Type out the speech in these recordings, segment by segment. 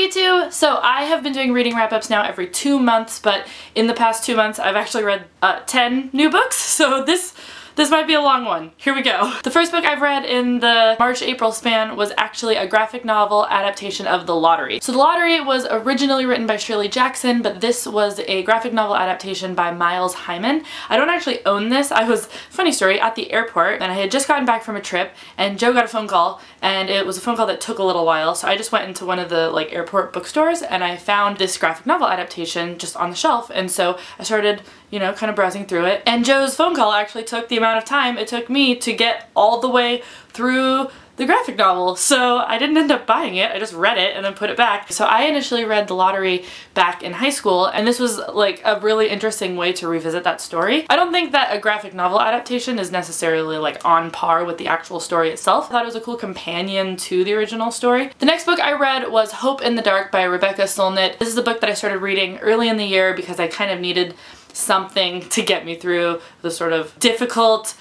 YouTube! So I have been doing reading wrap-ups now every 2 months, but in the past 2 months I've actually read 10 new books, so this might be a long one. Here we go. The first book I've read in the March-April span was actually a graphic novel adaptation of The Lottery. So The Lottery was originally written by Shirley Jackson, but this was a graphic novel adaptation by Miles Hyman. I don't actually own this. I was, funny story, at the airport and I had just gotten back from a trip and Joe got a phone call, and it was a phone call that took a little while, so I just went into one of the airport bookstores and I found this graphic novel adaptation just on the shelf, and so I started, you know, kind of browsing through it. And Joe's phone call actually took the amount of time it took me to get all the way through the graphic novel, so I didn't end up buying it. I just read it and then put it back. So I initially read The Lottery back in high school, and this was like a really interesting way to revisit that story. I don't think that a graphic novel adaptation is necessarily like on par with the actual story itself. I thought it was a cool companion to the original story. The next book I read was Hope in the Dark by Rebecca Solnit. This is a book that I started reading early in the year because I kind of needed something to get me through the sort of difficult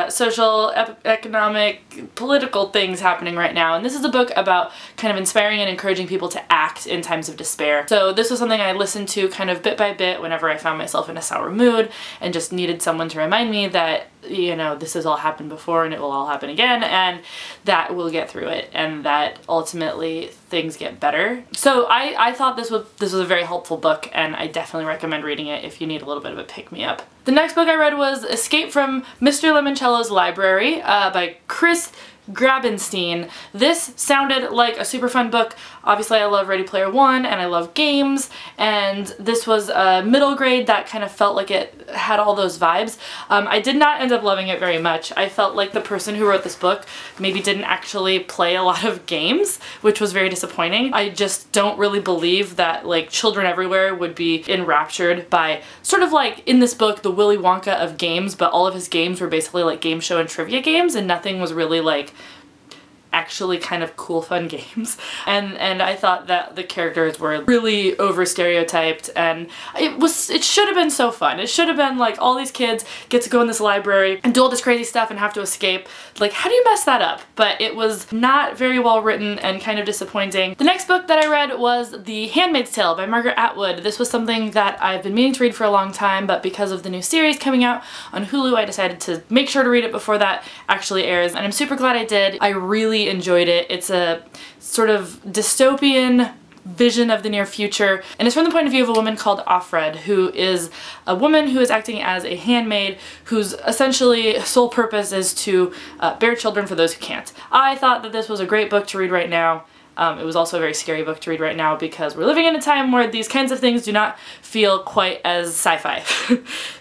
social, economic, political things happening right now. And this is a book about kind of inspiring and encouraging people to act in times of despair. So this was something I listened to kind of bit by bit whenever I found myself in a sour mood and just needed someone to remind me that, you know, this has all happened before and it will all happen again, and that we'll get through it, and that ultimately things get better. So I thought this was a very helpful book, and I definitely recommend reading it if you need a little bit of a pick-me-up. The next book I read was Escape from Mr. Limoncello's Library by Chris Grabenstein. This sounded like a super fun book. Obviously I love Ready Player One and I love games, and this was a middle grade that kind of felt like it had all those vibes. I did not end up loving it very much. I felt like the person who wrote this book maybe didn't actually play a lot of games, which was very disappointing. I just don't really believe that like children everywhere would be enraptured by sort of like in this book the Willy Wonka of games, but all of his games were basically like game show and trivia games, and nothing was really like actually kind of cool fun games. And I thought that the characters were really over stereotyped, and it should have been so fun. It should have been like all these kids get to go in this library and do all this crazy stuff and have to escape. Like, how do you mess that up? But it was not very well written and kind of disappointing. The next book that I read was The Handmaid's Tale by Margaret Atwood. This was something that I've been meaning to read for a long time, but because of the new series coming out on Hulu, I decided to make sure to read it before that actually airs, and I'm super glad I did. I really enjoyed it. It's a sort of dystopian vision of the near future, and it's from the point of view of a woman called Offred, who is a woman who is acting as a handmaid whose essentially sole purpose is to bear children for those who can't. I thought that this was a great book to read right now. It was also a very scary book to read right now because we're living in a time where these kinds of things do not feel quite as sci-fi.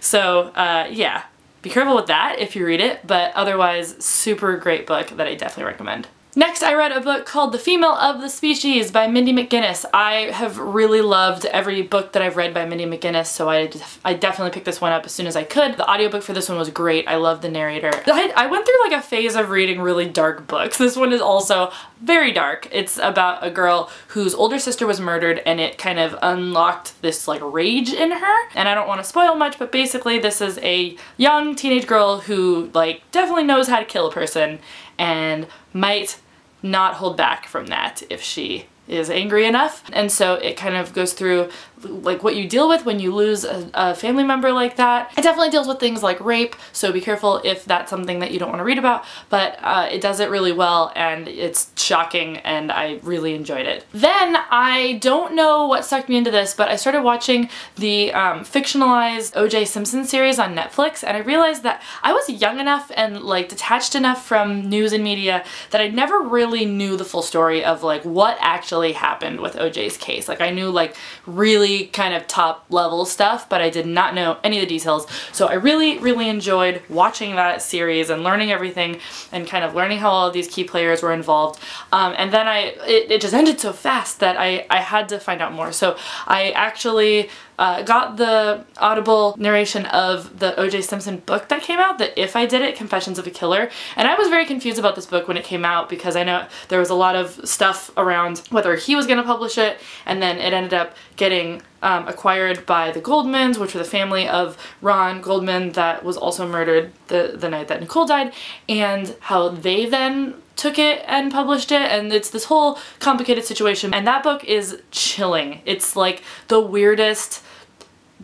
So yeah, be careful with that if you read it, but otherwise super great book that I definitely recommend. Next, I read a book called The Female of the Species by Mindy McGinnis. I have really loved every book that I've read by Mindy McGinnis, so I definitely picked this one up as soon as I could. The audiobook for this one was great. I love the narrator. I went through like a phase of reading really dark books. This one is also very dark. It's about a girl whose older sister was murdered, and it kind of unlocked this like rage in her. And I don't want to spoil much, but basically this is a young teenage girl who like definitely knows how to kill a person and might not hold back from that if she is angry enough. And so it kind of goes through like what you deal with when you lose a family member like that. It definitely deals with things like rape, so be careful if that's something that you don't want to read about, but it does it really well, and it's shocking, and I really enjoyed it. Then I don't know what sucked me into this, but I started watching the fictionalized O.J. Simpson series on Netflix, and I realized that I was young enough and like detached enough from news and media that I never really knew the full story of like what actually happened with O.J.'s case. Like I knew like really kind of top level stuff, but I did not know any of the details. So I really enjoyed watching that series and learning everything and kind of learning how all of these key players were involved. And then it just ended so fast that I had to find out more. So I actually got the audible narration of the O.J. Simpson book that came out, the If I Did It, Confessions of a Killer, and I was very confused about this book when it came out because I know there was a lot of stuff around whether he was going to publish it, and then it ended up getting acquired by the Goldmans, which were the family of Ron Goldman that was also murdered the night that Nicole died, and how they then took it and published it, and it's this whole complicated situation, and that book is chilling. It's like the weirdest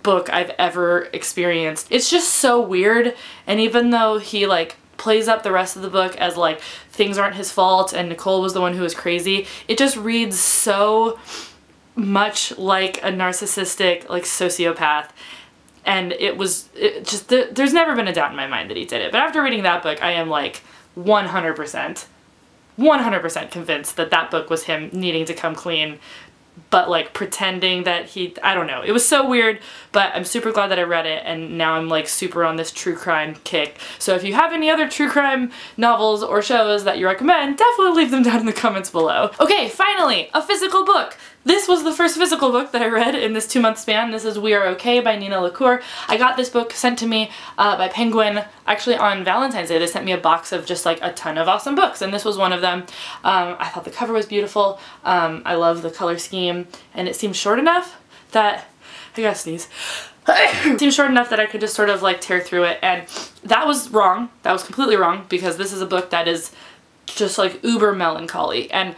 book I've ever experienced. It's just so weird, and even though he like plays up the rest of the book as like things aren't his fault and Nicole was the one who was crazy, it just reads so much like a narcissistic like sociopath. And there's never been a doubt in my mind that he did it. But after reading that book, I am like 100% convinced that that book was him needing to come clean, but like pretending that I don't know. It was so weird, but I'm super glad that I read it, and now I'm like super on this true crime kick. So if you have any other true crime novels or shows that you recommend, definitely leave them down in the comments below. Okay, finally, a physical book. This was the first physical book that I read in this 2-month span. This is We Are Okay by Nina LaCour. I got this book sent to me by Penguin actually on Valentine's Day. They sent me a box of just like a ton of awesome books, and this was one of them. I thought the cover was beautiful. I love the color scheme, and it seemed short enough that, I gotta sneeze. It seemed short enough that I could just sort of like tear through it, and that was wrong. That was completely wrong, because this is a book that is just like uber melancholy, and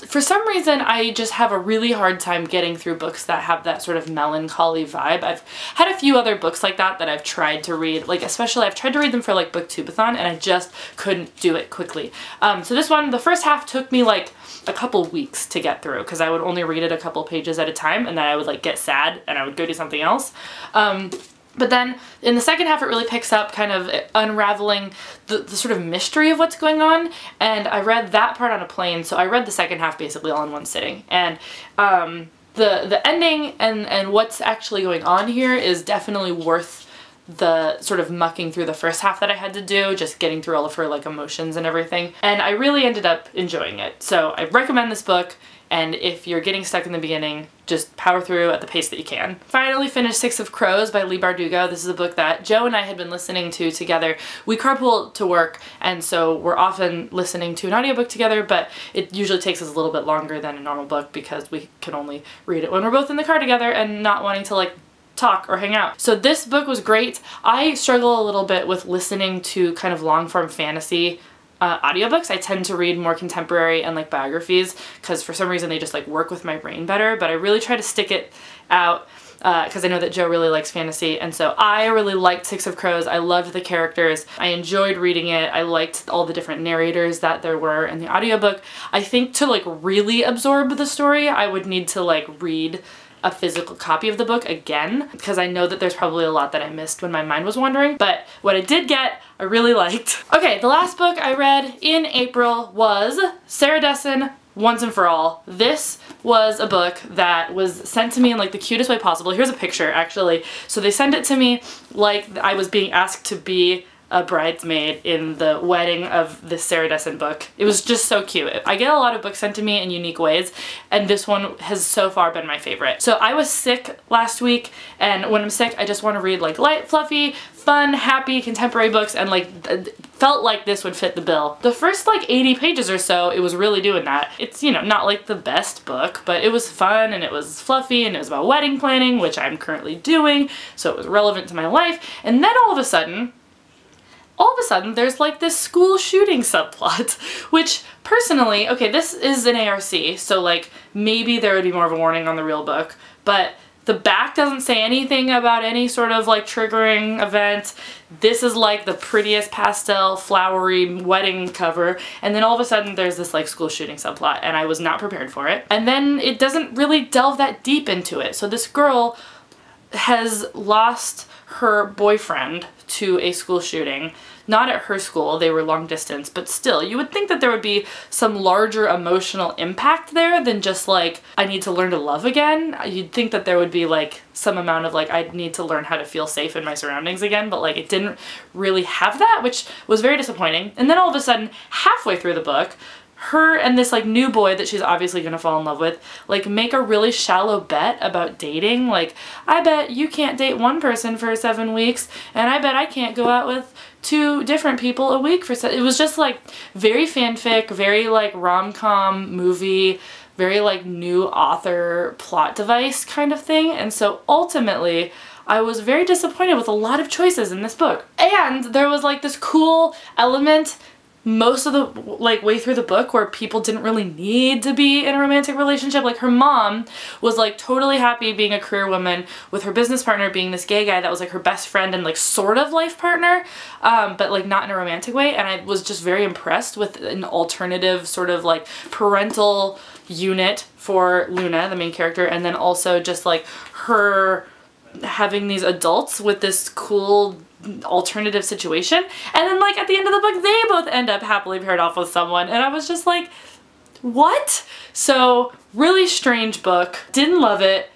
for some reason I just have a really hard time getting through books that have that sort of melancholy vibe. I've had a few other books like that I've tried to read, like especially I've tried to read them for like Booktubeathon, and I just couldn't do it quickly. So this one, the first half took me like a couple weeks to get through, because I would only read it a couple pages at a time, and then I would like get sad and I would go do something else. But then in the second half it really picks up, kind of unraveling the sort of mystery of what's going on, and I read that part on a plane, so I read the second half basically all in one sitting. And the ending and what's actually going on here is definitely worth the sort of mucking through the first half that I had to do, just getting through all of her like emotions and everything, and I really ended up enjoying it. So I recommend this book, and if you're getting stuck in the beginning, just power through at the pace that you can. Finally finished Six of Crows by Leigh Bardugo. This is a book that Joe and I had been listening to together. We carpool to work, and so we're often listening to an audiobook together, but it usually takes us a little bit longer than a normal book because we can only read it when we're both in the car together and not wanting to like talk or hang out. So this book was great. I struggle a little bit with listening to kind of long-form fantasy audiobooks. I tend to read more contemporary and like biographies because for some reason they just like work with my brain better, but I really try to stick it out because I know that Joe really likes fantasy, and so I really liked Six of Crows. I loved the characters. I enjoyed reading it. I liked all the different narrators that there were in the audiobook. I think to like really absorb the story, I would need to like read a physical copy of the book again, because I know that there's probably a lot that I missed when my mind was wandering, but what I did get, I really liked. Okay, the last book I read in April was Sarah Dessen, Once and For All. This was a book that was sent to me in like the cutest way possible. Here's a picture actually. So they sent it to me like I was being asked to be a bridesmaid in the wedding of this Sarah Dessen book. It was just so cute. I get a lot of books sent to me in unique ways, and this one has so far been my favorite. So I was sick last week, and when I'm sick I just want to read like light, fluffy, fun, happy, contemporary books, and like felt like this would fit the bill. The first like 80 pages or so, it was really doing that. It's, you know, not like the best book, but it was fun and it was fluffy and it was about wedding planning, which I'm currently doing, so it was relevant to my life. And then all of a sudden there's like this school shooting subplot, which personally, okay, this is an ARC, so like maybe there would be more of a warning on the real book, but the back doesn't say anything about any sort of like triggering event. This is like the prettiest pastel flowery wedding cover, and then all of a sudden there's this like school shooting subplot, and I was not prepared for it. And then it doesn't really delve that deep into it. So this girl has lost her boyfriend to a school shooting. Not at her school, they were long distance, but still, you would think that there would be some larger emotional impact there than just like, I need to learn to love again. You'd think that there would be like some amount of like, I need to learn how to feel safe in my surroundings again, but like it didn't really have that, which was very disappointing. And then all of a sudden, halfway through the book, her and this like new boy that she's obviously gonna fall in love with like make a really shallow bet about dating. Like, I bet you can't date one person for 7 weeks, and I bet I can't go out with 2 different people a week for it was just like very fanfic, very like rom-com movie, very like new author plot device kind of thing. And so ultimately I was very disappointed with a lot of choices in this book. And there was like this cool element most of the like way through the book where people didn't really need to be in a romantic relationship. Like her mom was like totally happy being a career woman with her business partner being this gay guy that was like her best friend and like sort of life partner, but like not in a romantic way. And I was just very impressed with an alternative sort of like parental unit for Luna, the main character, and then also just like her having these adults with this cool alternative situation. And then like at the end of the book they both end up happily paired off with someone, and I was just like, what? So really strange book, didn't love it,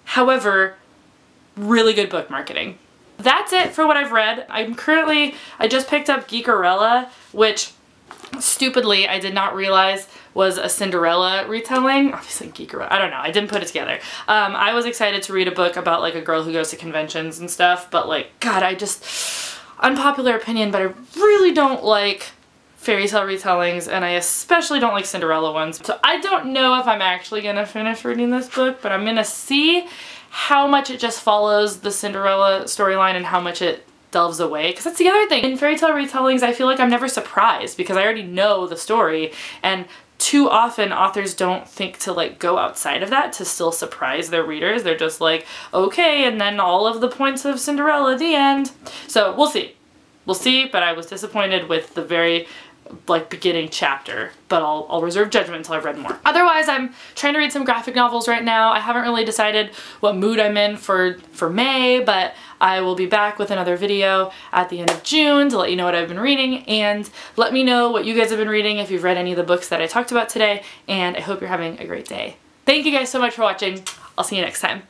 however really good book marketing. That's it for what I've read. I just picked up Geekerella, which stupidly I did not realize was a Cinderella retelling. Obviously Geekerella, I don't know, I didn't put it together. I was excited to read a book about like a girl who goes to conventions and stuff, but like, God, unpopular opinion, but I really don't like fairy tale retellings, and I especially don't like Cinderella ones. So I don't know if I'm actually gonna finish reading this book, but I'm gonna see how much it just follows the Cinderella storyline and how much it delves away, because that's the other thing. In fairy tale retellings, I feel like I'm never surprised because I already know the story, and too often authors don't think to like go outside of that to still surprise their readers. They're just like, okay, and then all of the points of Cinderella at the end. So we'll see. We'll see, but I was disappointed with the very like beginning chapter, but I'll reserve judgment until I've read more. Otherwise, I'm trying to read some graphic novels right now. I haven't really decided what mood I'm in for May, but I will be back with another video at the end of June to let you know what I've been reading, and let me know what you guys have been reading if you've read any of the books that I talked about today, and I hope you're having a great day. Thank you guys so much for watching. I'll see you next time.